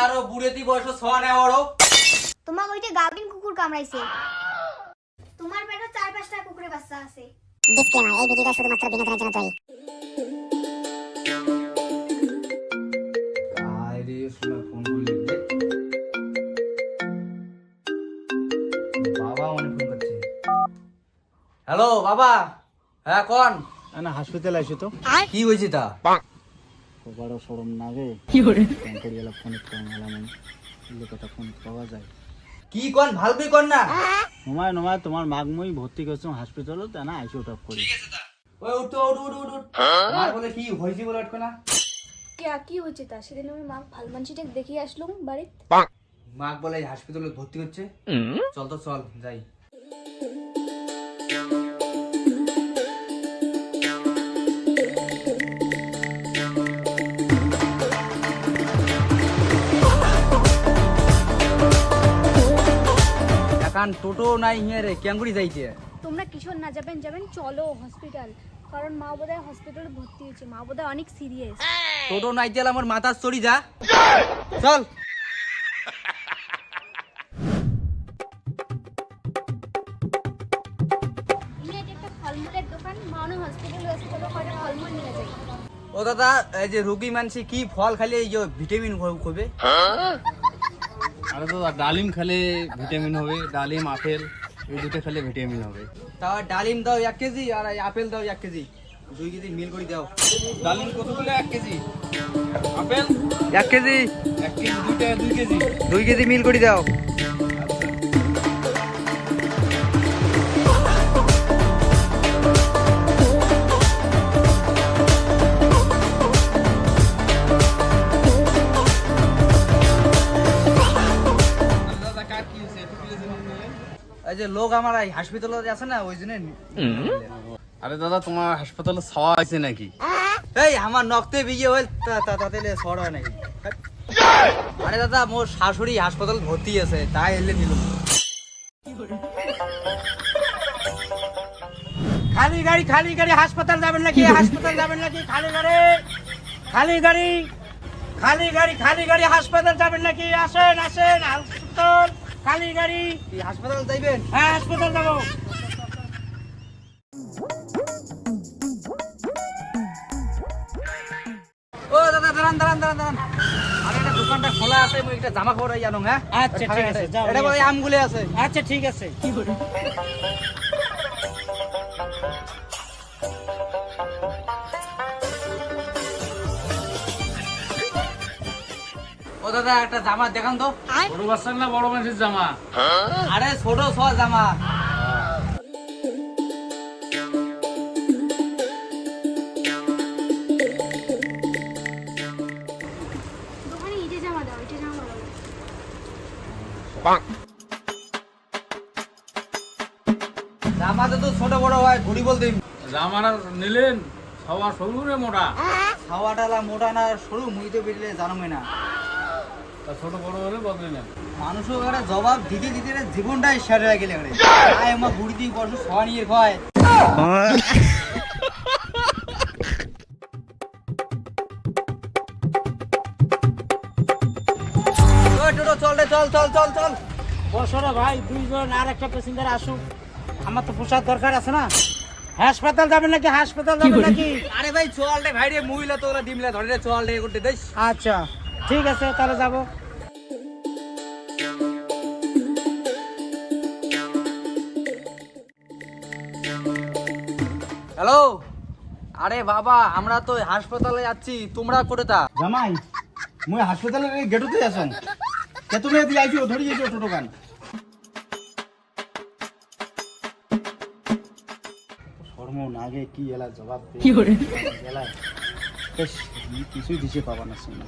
আরো বুড়েতি বয়স ছোয়া নেওয়া বড় তোমার ওইটা গাভিন কুকুর কামড়াইছে। তোমার পেটে 4-5টা কুকুরের বাচ্চা আছে। ডিসক্লেমার, এই ভিডিওটা শুধুমাত্র বিনোদনের জন্য তৈরি। আরে শুনে ফোন করলি বাবা মনে ফোন করছে। হ্যালো বাবা, হ্যাঁ কোন? না হাসপাতাল আইছো তো কি হয়েছে তা? বড় শরম না গে কি করে করিয়ালা ফোন করে গেলাম কথা ফোন পাওয়া যায় কি কোন ভালবি কোন না? নমায় তোমার মাগমই ভর্তি করছো হাসপাতালে তা না আইসো টপ করি। ঠিক আছে তা ওই উঠো উঠ আর বলে কি হইছে বলে আটকো না? কি হচ্ছে তা? সেদিন আমি মা ভাল মানসিটা দেখিয়ে আসলাম বাড়িতে। মাক বলে হাসপাতালে ভর্তি হচ্ছে। চল তো চল যাই। এখন টোটো নাই হিয়ারে রে কেঙ্গুড়ি যাইতে। তোমরা কিশোর না যাবেন চলো হসপিটাল, কারণ মা বোধহয় হসপিটালে ভর্তি হয়েছে। মা বোধহয় অনেক সিরিয়াস। টোটো নাই তেল আমার মাথা চড়ি যা চল। এটা একটা ফলমূলের দোকান, মা অনেক হসপিটালে আছে, চলো কয়টা ফলমূল নিয়ে যাই। ও দাদা এই যে রোগী মানসি কি ফল খাইলে এই যে ভিটামিন হবে? আরে দাদা ডালিম খেলে ভিটামিন হবে, ডালিম আপেল এই দুটো খেলে ভিটামিন হবে। তা ডালিম দাও 1 কেজি আর এই আপেল দাও 1 কেজি, 2 কেজি মিল করে দাও। ডালিম কতগুলো 1 কেজি, আপেল 1 কেজি 1 কেজি, দুইটা 2 কেজি। 2 কেজি মিল করে দাও। দাদা কার কি হয়েছে একটু প্লিজ বলুন। এই যে লোক আমার এই হাসপাতালে আছে না ওই জন্য। আরে দাদা তোমার হাসপাতালে ছাওয়া আছে নাকি? এই আমার নক্তে বিয়ে হল তাতে সর হয় নাকি? আরে দাদা মোর শাশুড়ি হাসপাতাল ভর্তি আছে তাই এলে নিল। খালি গাড়ি হাসপাতাল যাবেন নাকি? হাসপাতাল যাবেন নাকি? খালি গাড়ি হাসপাতাল যাবেন নাকি? আসেন হাসপাতাল খালি গাড়ি। হাসপাতাল যাইবেন? হ্যাঁ হাসপাতাল যাবো। ও দাদা দাঁড়ান আরে একটা দোকানটা খোলা আছে, মুই একটা জামা কাপড় জানো। হ্যাঁ আচ্ছা ঠিক আছে যাও। এটা বলে আমগুলে আছে। আচ্ছা ঠিক আছে। কি করে ও দাদা একটা জামা দেখান তো। বড় বাচ্চার না বড় মানুষের জামা? আরে ছোট ছোট জামা। দোকানে ইটে জামা দাও, ইটে জামা দাও। জামা তো ছোট বড় হয় ঘুরি বলতে। জামাটা নিলেন সবার সরু রে মোটা? খাওয়াটালা মোটা না সরু মুই তো বেরলে জানোই না। তা ছোট বড় হলে বদলে নেন। মানুষও একটা জবাব দিতে দিতে জীবনটাই সেরে গেলে তাই আমার বুড়ি দিয়ে বর্ষ সবা নিয়ে হয়। চল বসরা ভাই দুইজন আর একটা প্যাসেঞ্জার আসুক, আমার তো পোশাক দরকার আছে না। হাসপাতাল যাবেন নাকি? আরে ভাই চল রে ভাই রে, মুইলা তোরা ডিমলা ধরে রে, চল রে করতে দেশ। আচ্ছা ঠিক আছে তাহলে যাবো। হ্যালো, আরে বাবা আমরা তো হাসপাতালে যাচ্ছি, তোমরা করে তা? জামাই মুই হাসপাতালের এই গেটতে আসুন, কে তুমি এদি আইছো ধরি যাইছো টোটো গান। শর্ম নাগে কি এলা জবাব দে কি করে এলা বেশ কিছুই দিতে পাবা না শুনে।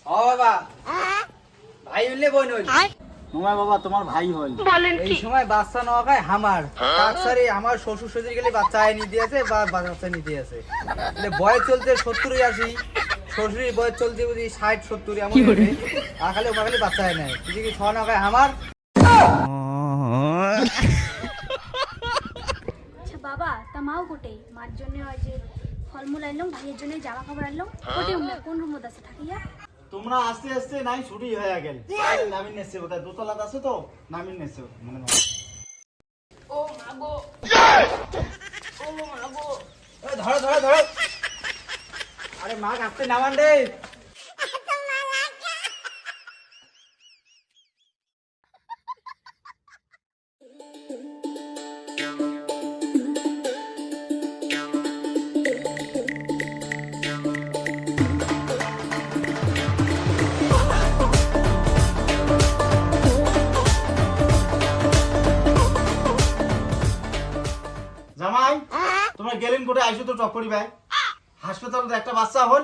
ও বাবা ভাই হইলে বোন হইল। তোমার বাবা তোমার ভাই হল। এই সময় বাচ্চা নেওয়া খায় হামার তাকসারি, আমার শ্বশুর শ্বশুর গেলে বাচ্চা আয় নিতে আছে বা বাচ্চা নিতে আছে। বয়স চলছে 70-80, শ্বশুরের বয়স চলছে বুঝি 60-70 এমন। আর খালি ওমা খালি বাচ্চা আয় নাই, তুই কি খাওয়া না খায় হামার। আচ্ছা বাবা, তা মাও কোটে মার জন্য ওই যে ফলমূল আনলাম, ভাইয়ের জন্য জামা কাপড় আনলাম। কোটে উমরা কোন রুমত আছে থাকিয়া? তোমরা আস্তে আস্তে নাই ছুটি হয়ে গেল, নামিন নেছে ওটা দোতলাত আছে তো, নামিন নেছে মনে হয়। ও মা গো, ও মা গো, ধরো ধরো ধরো, আরে মা কাঁপতে নামান রে। জামাই তোমরা গেলেন করে আইসো তো টক করি ভাই, হাসপাতালে একটা বাচ্চা হল,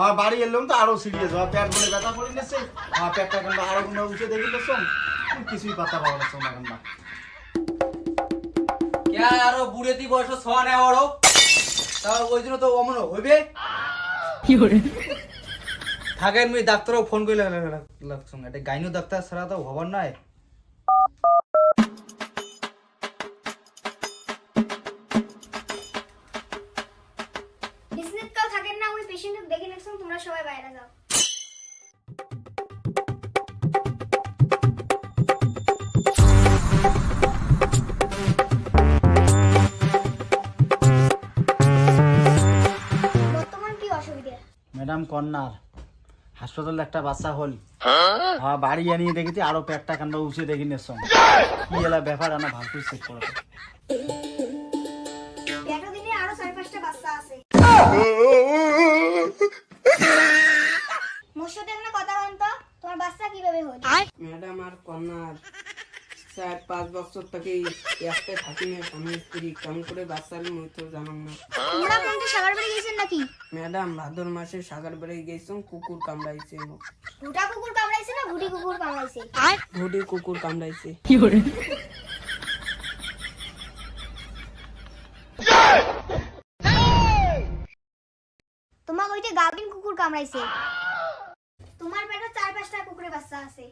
আর বাড়ি এলাম তো আরো সিরিয়াস হয়, পেট বলে ব্যথা করে নিচ্ছে, আর পেটটা কেন আরো কোনো উঠে দেখি নিচ্ছ, কিছুই পাতা পাবো না তোমরা এখন। কে আরো বুড়ে দি বয়স ছ নেওয়া বড়, তা ওই জন্য তো অমন হইবে। থাকেন মুই ডাক্তারও ফোন করে লাগছুন, এটা গাইনো ডাক্তার ছাড়া তো হবার নয়। বিজনেস কাল থাকেন না, ওই পেশেন্টকে দেখে নিছেন, তোমরা সবাই বাইরে যাও। বর্তমান কি অসুবিধা? ম্যাডাম কন্যার হাসপাতালে একটা বাচ্চা হল, বাড়ি আনিয়ে দেখেছি আরো পেটটা কান্ড উঠে দেখি নিচ্ছ, কি এলা ব্যাপার আনা ভালো করে চেক করো। একটা দিনে আরো 4-5টা বাচ্চা আছে। মোর সাথে একটা কথা বলেন তো, তোমার বাচ্চা কিভাবে হলো? ম্যাডাম আর কন্যার 4-5 বছর থেকে একটাই থাকি না, স্বামী স্ত্রী কেমন করে বাচ্চার মৃত্যু জানাম না। তোমরা কোনটা সাগর বাড়ি গেছেন নাকি? ম্যাডাম ভাদর মাসে সাগর বেড়ে গেছিলাম, কুকুর কামড়াইছে, দুটা কুকুর কামড়াইছে না ঘুটি কুকুর কামড়াইছে? ঘুটি কুকুর কামড়াইছে। তোমার ওইটা গাভিন কুকুর কামড়াইছে। তোমার পেটে 4-5টা কুকুরের বাচ্চা আছে।